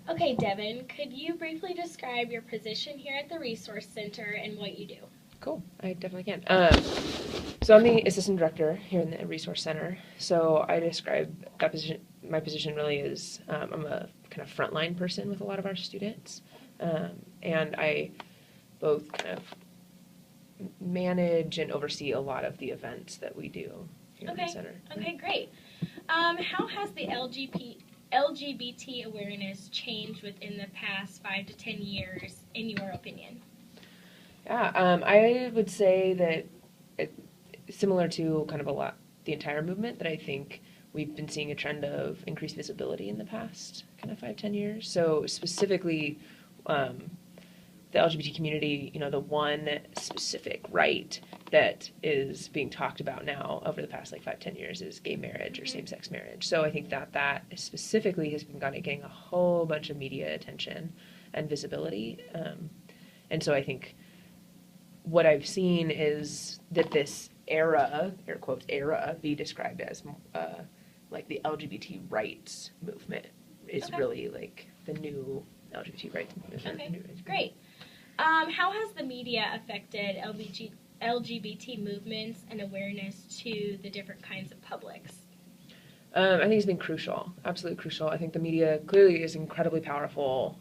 Okay, Devon, could you briefly describe your position here at the Resource Center and what you do? Cool, I definitely can. So I'm the assistant director here in the Resource Center. So I describe that position. My position really is I'm a kind of frontline person with a lot of our students, and I both kind of manage and oversee a lot of the events that we do here in the center. Okay, great. How has the LGBT awareness changed within the past 5 to 10 years, in your opinion? Yeah, I would say that similar to kind of the entire movement, that I think we've been seeing a trend of increased visibility in the past kind of 5-10 years. So specifically, the LGBT community, the one specific right that is being talked about now over the past 5-10 years is gay marriage or same-sex marriage. So I think that specifically has been getting a whole bunch of media attention and visibility. And so I think what I've seen is that this era, air quotes, era, be described as the LGBT rights movement is really the new LGBT rights movement. Okay, great. How has the media affected LGBT movements and awareness to the different kinds of publics? I think it's been crucial, absolutely crucial. I think the media clearly is incredibly powerful,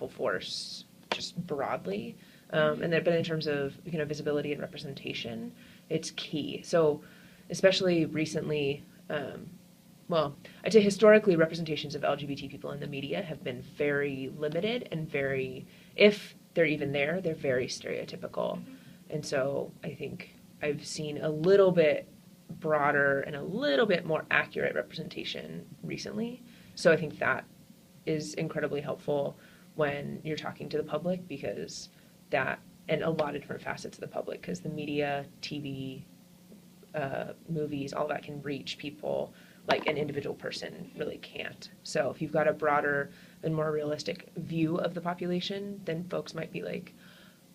force just broadly. But in terms of visibility and representation, it's key. So especially recently, I'd say historically representations of LGBT people in the media have been very limited and if they're even there, they're very stereotypical. And so I think I've seen a little bit broader and a little bit more accurate representation recently. So I think that is incredibly helpful when you're talking to the public, because that, and a lot of different facets of the public, because the media, TV, movies, all that can reach people like an individual person really can't. So if you've got a broader and more realistic view of the population, then folks might be like,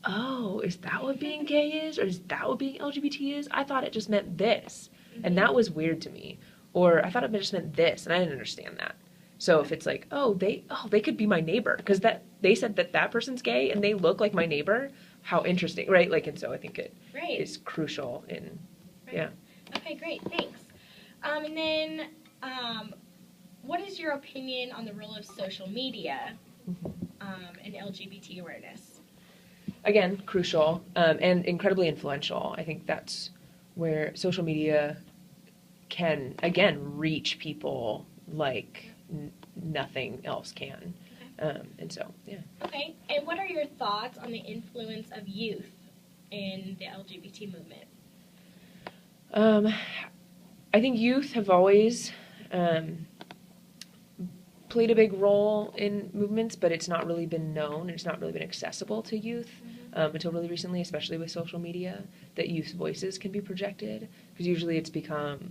oh, is that what being gay is? Or is that what being LGBT is? I thought it just meant this. And that was weird to me. Or I thought it just meant this, and I didn't understand that. So if it's like, they could be my neighbor, because they said that person's gay and they look like my neighbor, how interesting, right? And so I think it is crucial in, yeah. Okay, great, thanks. And then, what is your opinion on the role of social media in LGBT awareness? Again, crucial and incredibly influential. I think that's where social media can, again, reach people like nothing else can. And so, yeah. Okay, and what are your thoughts on the influence of youth in the LGBT movement? I think youth have always played a big role in movements, but it's not really been known, it's not really been accessible to youth until really recently, especially with social media, that youth's voices can be projected, because usually it's become,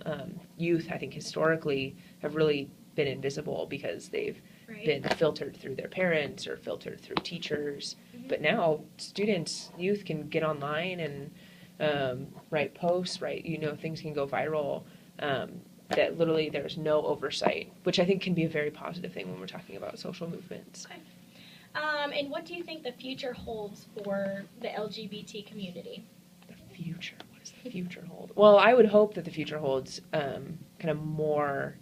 youth, I think historically, have really been invisible because they've been filtered through their parents or filtered through teachers, but now youth can get online and write posts, things can go viral, that literally there's no oversight, which I think can be a very positive thing when we're talking about social movements. Okay. And what do you think the future holds for the LGBT community? The future? What does the future hold? Well, I would hope that the future holds kind of more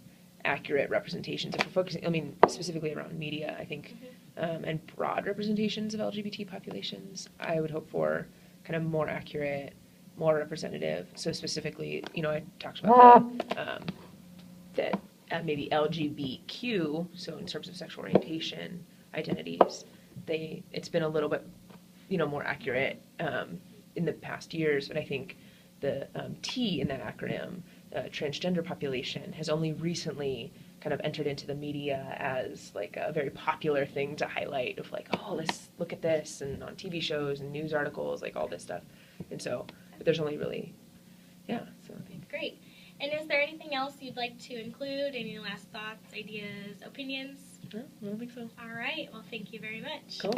accurate representations. If we're focusing, specifically around media, I think, and broad representations of LGBT populations, I would hope for kind of more accurate, more representative. So specifically, I talked about that maybe LGBTQ, so in terms of sexual orientation, identities, it's been a little bit, more accurate in the past years, but I think the T in that acronym, transgender population, has only recently kind of entered into the media as a very popular thing to highlight of let's look at this, and on TV shows and news articles, all this stuff. And so, but there's only really, so I think. Great. And is there anything else you'd like to include? Any last thoughts, ideas, opinions? No, I don't think so. All right. Well, thank you very much. Cool.